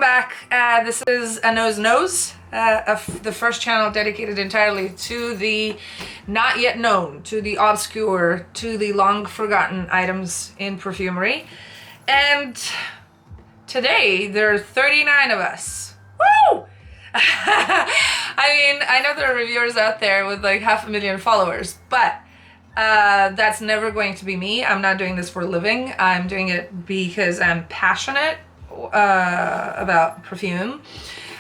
back. This is A Nose Knows, the first channel dedicated entirely to the not yet known, to the obscure, to the long forgotten items in perfumery. And today there are 39 of us. Woo! I mean, I know there are reviewers out there with like 500,000 followers, but that's never going to be me. I'm not doing this for a living. I'm doing it because I'm passionate about perfume,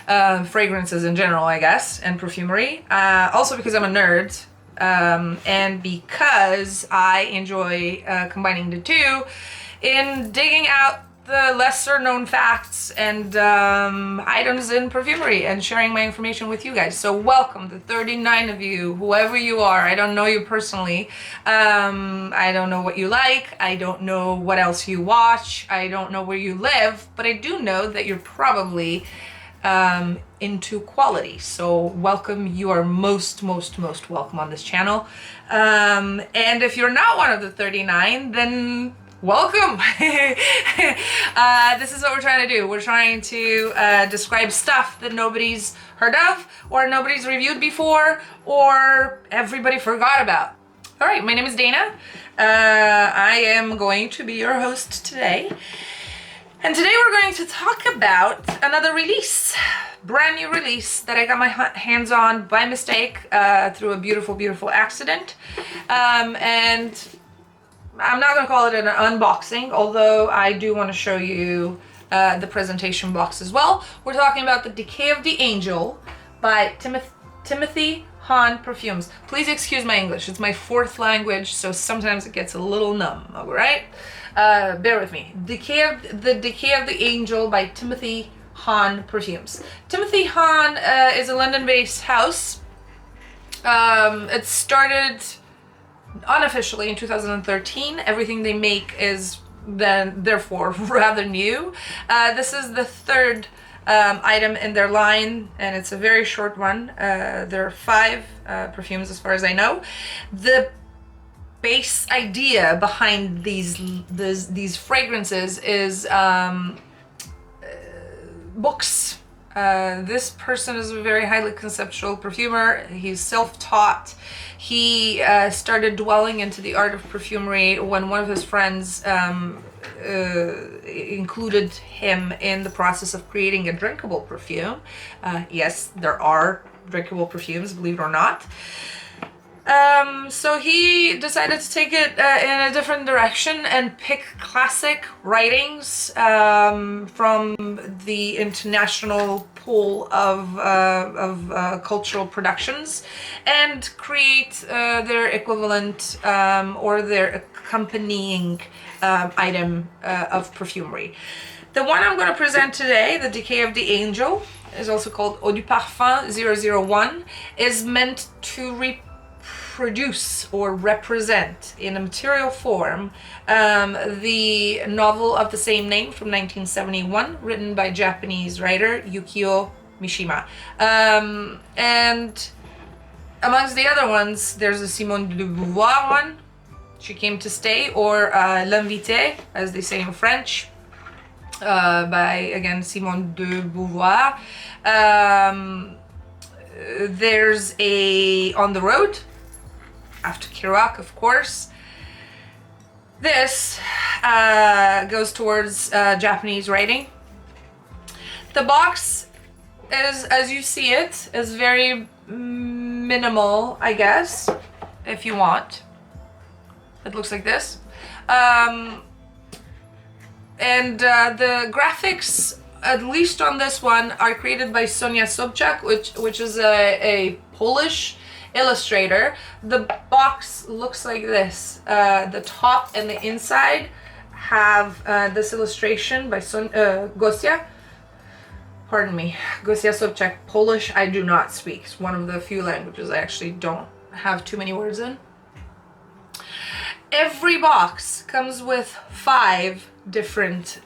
fragrances in general, I guess, and perfumery. Also because I'm a nerd, and because I enjoy combining the two in digging out the lesser known facts and items in perfumery and sharing my information with you guys. So welcome, the 39 of you, whoever you are. I don't know you personally. I don't know what you like. I don't know what else you watch. I don't know where you live, but I do know that you're probably into quality. So welcome. You are most welcome on this channel. And if you're not one of the 39, then welcome. This is what we're trying to do. We're trying to describe stuff that nobody's heard of, or nobody's reviewed before, or everybody forgot about. All right, my name is Dana. I am going to be your host today. And today we're going to talk about another release, brand new release that I got my hands on by mistake through a beautiful accident. And I'm not going to call it an unboxing, although I do want to show you the presentation box as well. We're talking about the Decay of the Angel by Timothy Hahn Perfumes. Please excuse my English. It's my fourth language, so sometimes it gets a little numb, all right? Bear with me. The Decay of the Angel by Timothy Hahn Perfumes. Timothy Hahn is a London-based house. It started unofficially in 2013. Everything they make is therefore rather new. This is the third item in their line, and it's a very short one. There are 5 perfumes as far as I know. The base idea behind these fragrances is books. This person is a very highly conceptual perfumer. He's self-taught. He started dwelling into the art of perfumery when one of his friends included him in the process of creating a drinkable perfume. Yes, there are drinkable perfumes, believe it or not. So he decided to take it in a different direction and pick classic writings from the international pool of cultural productions and create their equivalent or their accompanying item of perfumery. The one I'm going to present today, the Decay of the Angel, is also called Eau du Parfum 001, is meant to reproduce or represent in a material form the novel of the same name from 1971, written by Japanese writer Yukio Mishima. And amongst the other ones, there's a Simone de Beauvoir one, She Came to Stay, or L'Invité, as they say in French, by, again, Simone de Beauvoir. There's a On the Road, after Kerouac, of course. This goes towards Japanese writing. The box is, as you see it, is very minimal, I guess, if you want. It looks like this. And the graphics, at least on this one, are created by Sonia Sobczak, which is a Polish illustrator. The box looks like this. The top and the inside have this illustration by Gosia. Pardon me, Gosia Sobczak. Polish I do not speak. It's one of the few languages I actually don't have too many words in. Every box comes with 5 different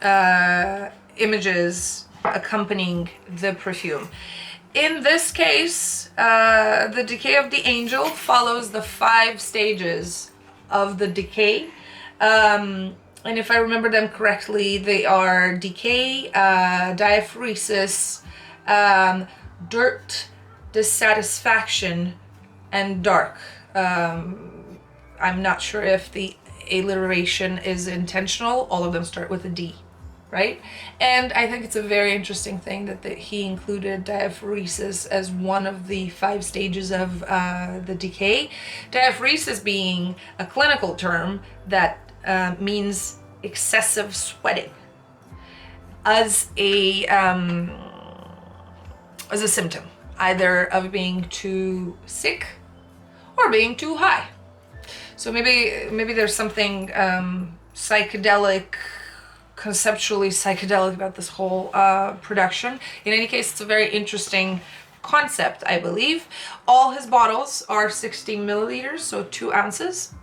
images accompanying the perfume. In this case, the Decay of the Angel follows the 5 stages of the decay. And if I remember them correctly, they are decay, diaphoresis, dirt, dissatisfaction, and dark. I'm not sure if the alliteration is intentional. All of them start with a D, right? And I think it's a very interesting thing that he included diaphoresis as one of the 5 stages of the decay. Diaphoresis being a clinical term that means excessive sweating as a symptom, either of being too sick or being too high. So maybe there's something psychedelic, conceptually psychedelic about this whole production. In any case, it's a very interesting concept, I believe. All his bottles are 60 milliliters, so 2 ounces.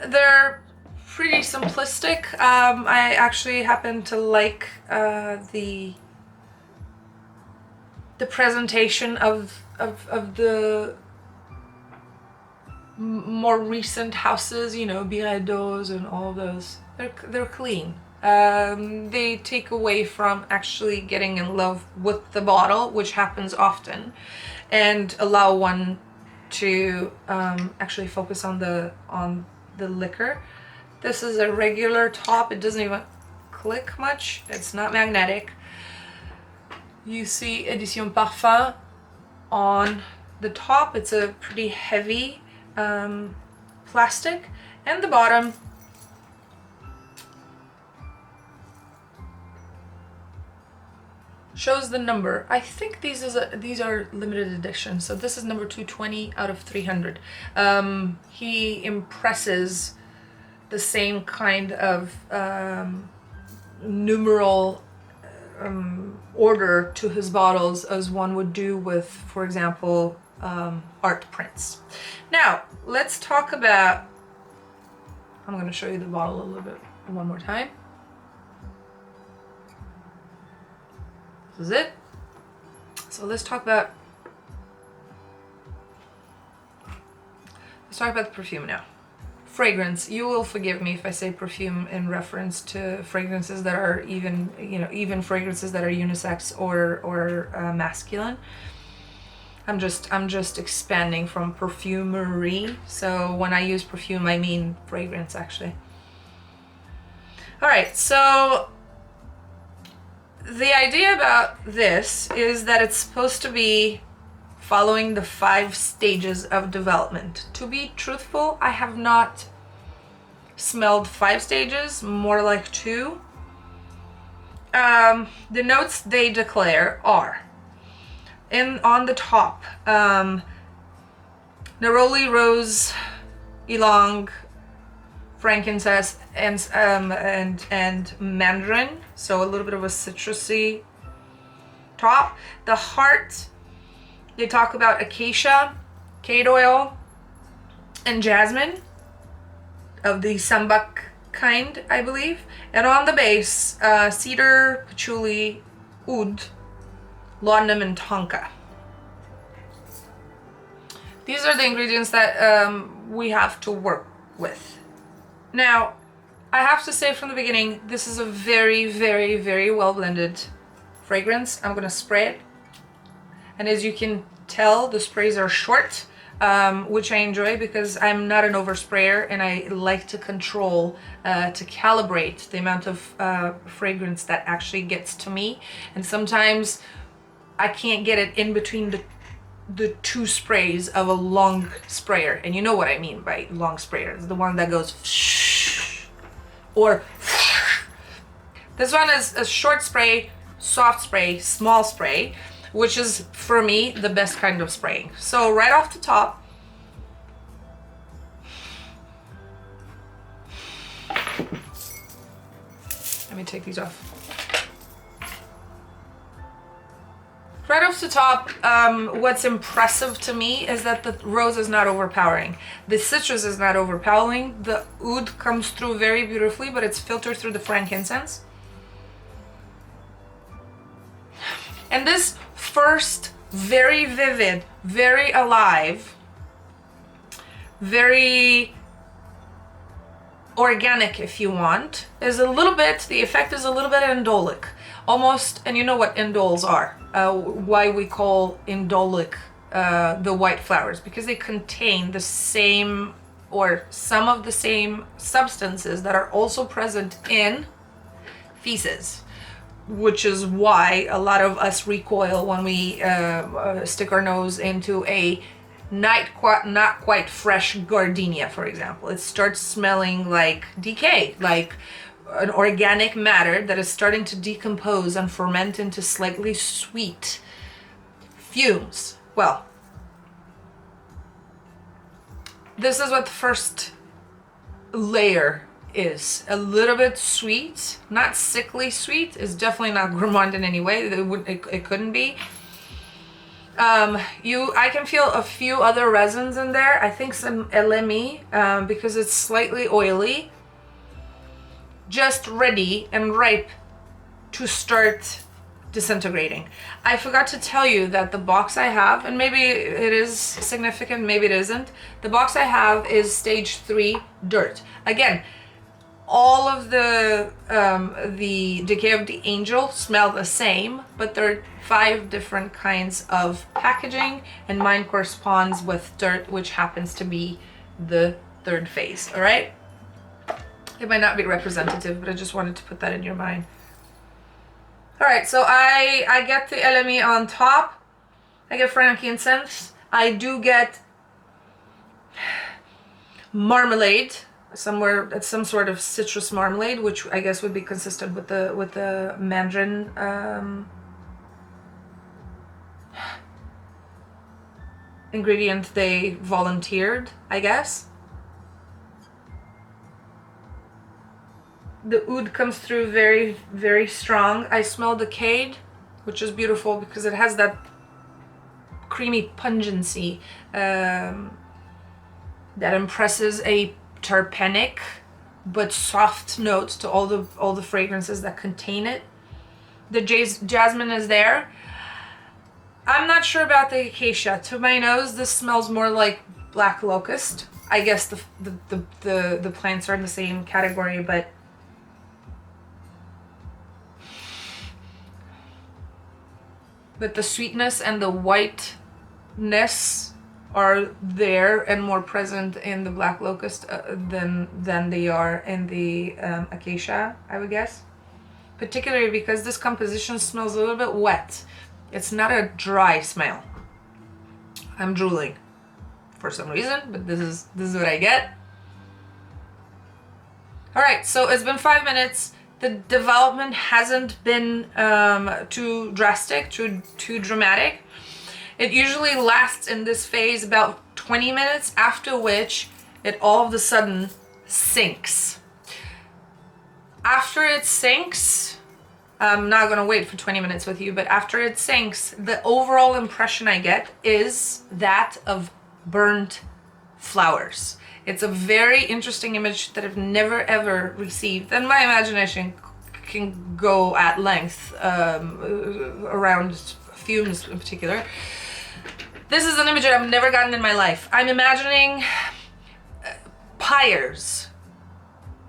They're pretty simplistic. I actually happen to like the presentation of the more recent houses, you know, Biredos and all those. They're clean. They take away from actually getting in love with the bottle, which happens often, and allow one to actually focus on the liquor. This is a regular top. It doesn't even click much. It's not magnetic. You see Edition Parfum on the top. It's a pretty heavy plastic, and the bottom shows the number. I think these are limited edition, so this is number 220 out of 300. He impresses the same kind of numeral order to his bottles as one would do with, for example, art prints. Now, let's talk about, I'm going to show you the bottle a little bit one more time. This is it. So let's talk about the perfume now. Fragrance. You will forgive me if I say perfume in reference to fragrances that are even fragrances that are unisex or masculine. I'm just expanding from perfumery. So when I use perfume, I mean fragrance, actually. All right, so the idea about this is that it's supposed to be following the 5 stages of development. To be truthful, I have not smelled 5 stages, more like 2. The notes they declare are, on the top, neroli, rose, ylang, frankincense, and mandarin, so a little bit of a citrusy top. The heart, they talk about acacia, cade oil, and jasmine of the sambac kind, I believe. And on the base, cedar, patchouli, oud, laudanum, and tonka. These are the ingredients that we have to work with. Now, I have to say from the beginning, this is a very, very, very well blended fragrance. I'm gonna spray it. And as you can tell, the sprays are short, which I enjoy because I'm not an oversprayer and I like to control, to calibrate the amount of fragrance that actually gets to me. And sometimes I can't get it in between the 2 sprays of a long sprayer. And you know what I mean by long sprayer. It's the one that goes or this one is a short spray, soft spray, small spray, which is for me the best kind of spraying. So right off the top, let me take these off. Right off the top, what's impressive to me is that the rose is not overpowering. The citrus is not overpowering. The oud comes through very beautifully, but it's filtered through the frankincense. And this first very vivid, very alive very organic, if you want. Is a little bit, the effect is a little bit indolic, almost. And you know what indoles are, why we call indolic the white flowers, because they contain the same or some of the same substances that are also present in feces, which is why a lot of us recoil when we stick our nose into a not quite fresh gardenia, for example. It starts smelling like decay, like an organic matter that is starting to decompose and ferment into slightly sweet fumes. Well, this is what the first layer is. A little bit sweet, not sickly sweet. It's definitely not gourmand in any way. It couldn't be. I can feel a few other resins in there. I think some LME, because it's slightly oily, just ready and ripe to start disintegrating. I forgot to tell you that the box I have, and maybe it is significant, maybe it isn't, the box I have is stage 3 dirt. Again, all of the decay of the angel smell the same, but there are 5 different kinds of packaging, and mine corresponds with dirt, which happens to be the 3rd phase. All right, it might not be representative, but I just wanted to put that in your mind. All right, so I get the LME on top. I get frankincense. I do get marmalade somewhere. It's some sort of citrus marmalade, which I guess would be consistent with the mandarin ingredient they volunteered, I guess. The oud comes through very, very strong. I smell decayed, which is beautiful because it has that creamy pungency that impresses a terpenic but soft note to all the fragrances that contain it. The jasmine is there. I'm not sure about the acacia. To my nose, this smells more like black locust. I guess the plants are in the same category, but the sweetness and the whiteness are there and more present in the black locust than they are in the acacia, I would guess. Particularly because this composition smells a little bit wet. It's not a dry smell. I'm drooling for some reason, but this is what I get. All right, so it's been 5 minutes. The development hasn't been too drastic, too dramatic. It usually lasts in this phase about 20 minutes, after which it all of a sudden sinks. After it sinks, I'm not gonna wait for 20 minutes with you, but after it sinks, the overall impression I get is that of burnt flowers. It's a very interesting image that I've never ever received, and my imagination can go at length around fumes in particular. This is an image that I've never gotten in my life. I'm imagining pyres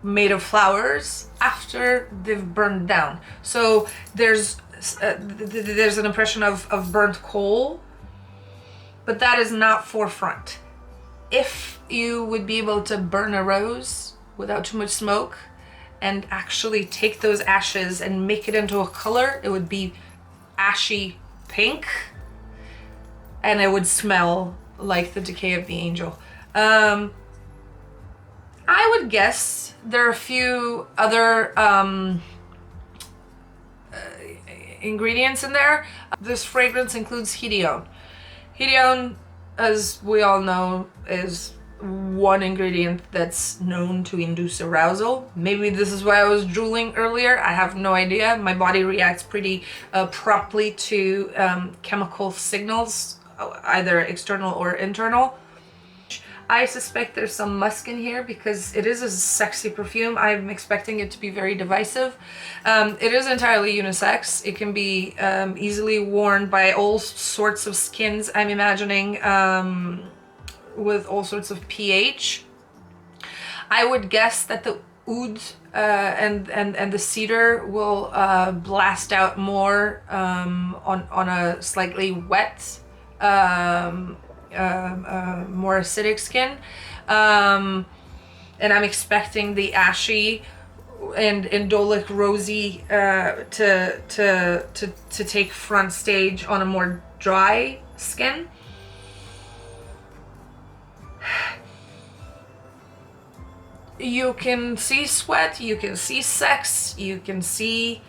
made of flowers after they've burned down. So there's an impression of burnt coal, but that is not forefront. If you would be able to burn a rose without too much smoke and actually take those ashes and make it into a color, it would be ashy pink, and it would smell like the decay of the angel. I would guess there are a few other ingredients in there. This fragrance includes hedione. Hedione, as we all know, is one ingredient that's known to induce arousal. Maybe this is why I was drooling earlier. I have no idea. My body reacts pretty promptly to chemical signals, either external or internal. I suspect there's some musk in here because it is a sexy perfume. I'm expecting it to be very divisive. It is entirely unisex. It can be easily worn by all sorts of skins, I'm imagining. with all sorts of pH. I would guess that the oud and the cedar will blast out more on a slightly wet, more acidic skin, and I'm expecting the ashy and indolic rosy to take front stage on a more dry skin. You can see sweat, you can see sex, you can see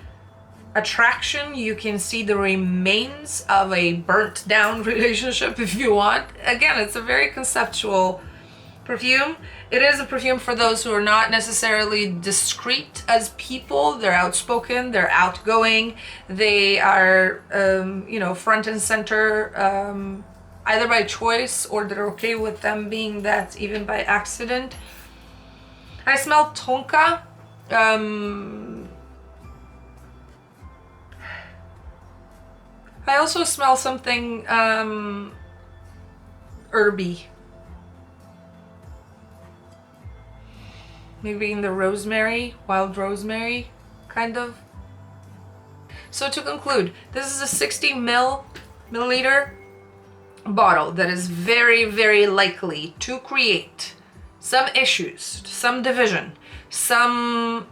attraction, you can see the remains of a burnt down relationship if you want. Again, it's a very conceptual perfume. It is a perfume for those who are not necessarily discreet as people. They're outspoken, they're outgoing, they are, front and center, either by choice or they're okay with them being that even by accident. I smell tonka. I also smell something herby. Maybe in the rosemary, wild rosemary, kind of. So to conclude, this is a 60 milliliter bottle that is very, very likely to create some issues, some division, some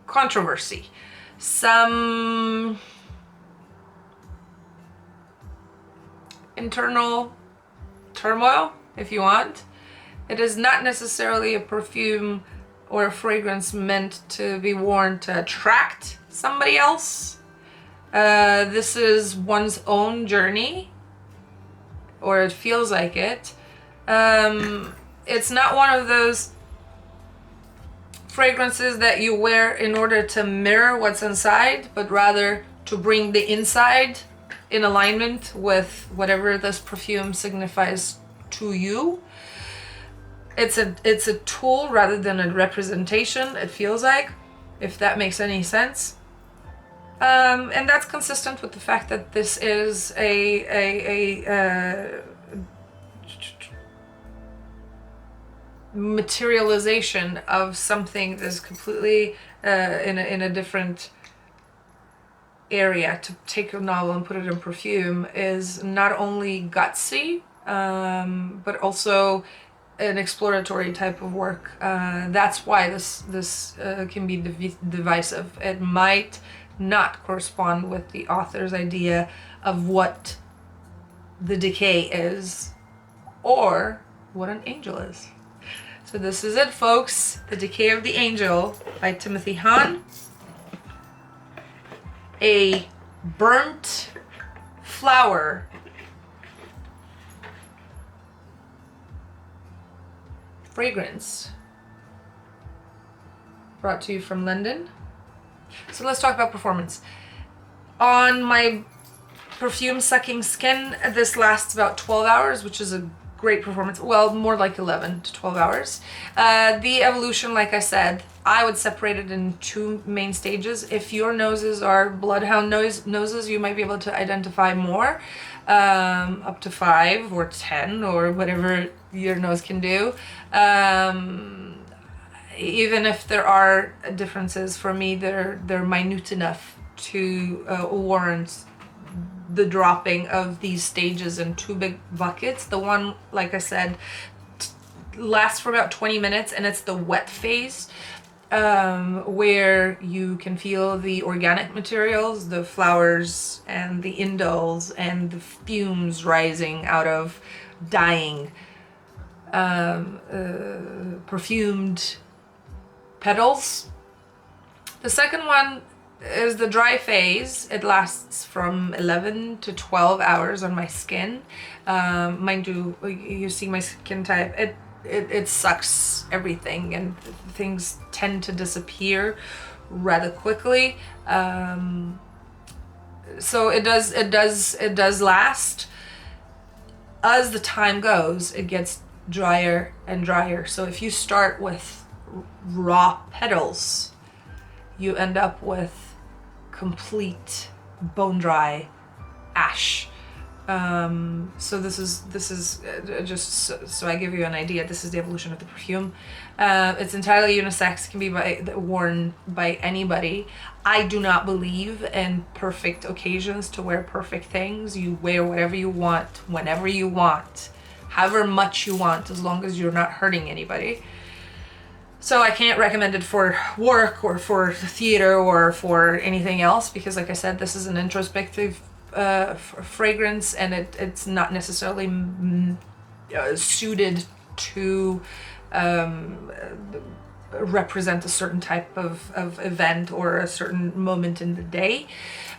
controversy, some internal turmoil, if you want. It is not necessarily a perfume or a fragrance meant to be worn to attract somebody else. This is one's own journey, or it feels like it. It's not one of those fragrances that you wear in order to mirror what's inside, but rather to bring the inside in alignment with whatever this perfume signifies to you. It's a tool rather than a representation, it feels like, if that makes any sense. And that's consistent with the fact that this is a materialization of something that's completely in a different area. To take a novel and put it in perfume is not only gutsy, but also an exploratory type of work. That's why this can be divisive. It might not correspond with the author's idea of what the decay is or what an angel is. So this is it, folks. The Decay of the Angel by Timothy Hahn. A burnt flower fragrance brought to you from London. So let's talk about performance. On my perfume sucking skin, this lasts about 12 hours, which is a great performance. Well, more like 11 to 12 hours. The evolution, like I said, I would separate it in two main stages. If your noses are bloodhound noses, you might be able to identify more, up to 5 or 10 or whatever your nose can do. Even if there are differences, for me, they're minute enough to warrant the dropping of these stages in two big buckets. The one, like I said, lasts for about 20 minutes, and it's the wet phase, where you can feel the organic materials, the flowers and the indoles and the fumes rising out of dying, perfumed petals. The second one is the dry phase. It lasts from 11 to 12 hours on my skin. Mind you see my skin type, it sucks everything, and things tend to disappear rather quickly. So it does last. As the time goes, it gets drier and drier. So if you start with raw petals, you end up with complete bone dry ash. So this is just so I give you an idea. This is the evolution of the perfume. It's entirely unisex, can be worn by anybody. I do not believe in perfect occasions to wear perfect things. You wear whatever you want, whenever you want, however much you want, as long as you're not hurting anybody. So I can't recommend it for work or for theater or for anything else, because like I said, this is an introspective fragrance, and it's not necessarily suited to represent a certain type of event or a certain moment in the day.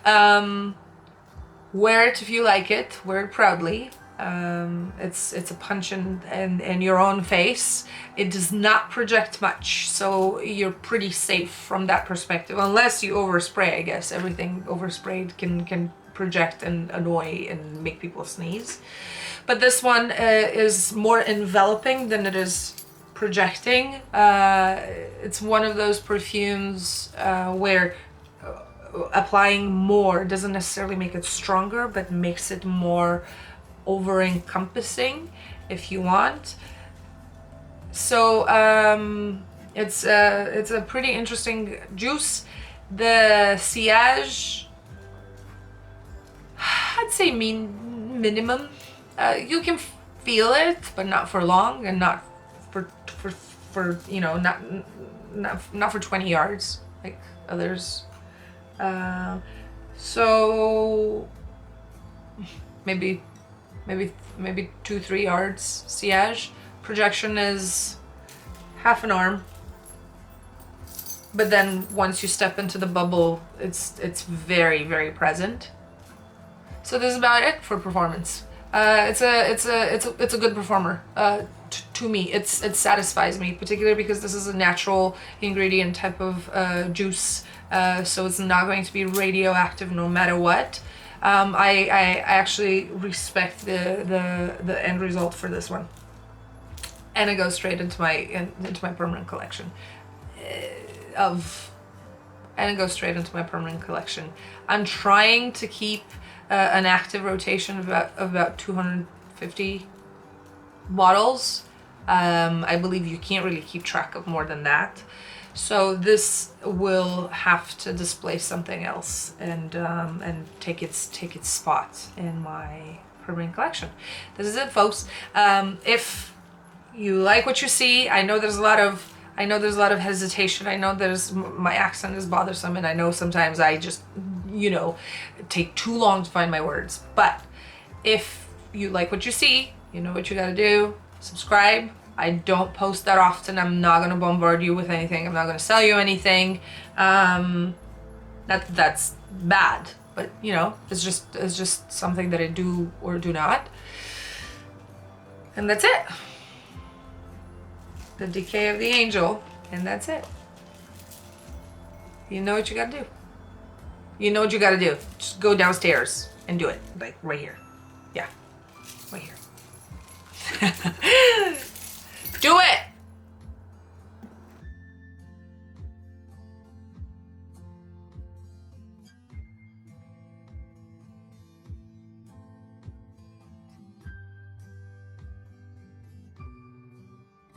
Wear it if you like it, wear it proudly. It's a punch in your own face. It does not project much, so you're pretty safe from that perspective, unless you overspray. I guess everything oversprayed can project and annoy and make people sneeze, but this one is more enveloping than it is projecting. It's one of those perfumes where applying more doesn't necessarily make it stronger, but makes it more over-encompassing, if you want. So it's a pretty interesting juice. The sillage, I'd say minimum. You can feel it, but not for long, and not for you know, not for 20 yards like others. So maybe 2-3 yards sillage. Projection is half an arm, but then once you step into the bubble, it's very, very present. So this is about it for performance. It's a good performer. To me, it satisfies me, particularly because this is a natural ingredient type of juice, so it's not going to be radioactive no matter what. I actually respect the end result for this one, and it goes straight into my permanent collection. I'm trying to keep an active rotation of about 250 bottles. I believe you can't really keep track of more than that. So this will have to displace something else and take its spot in my permanent collection. This is it, folks. If you like what you see, I know there's a lot of hesitation. I know my accent is bothersome, and I know sometimes I just, take too long to find my words. But if you like what you see, you know what you gotta do. Subscribe. I don't post that often. I'm not gonna bombard you with anything. I'm not gonna sell you anything. That's bad, but it's just something that I do or do not. And that's it. The decay of the angel, and that's it. You know what you gotta do. You know what you gotta do. Just go downstairs and do it. Like right here. Yeah. Right here. Do it!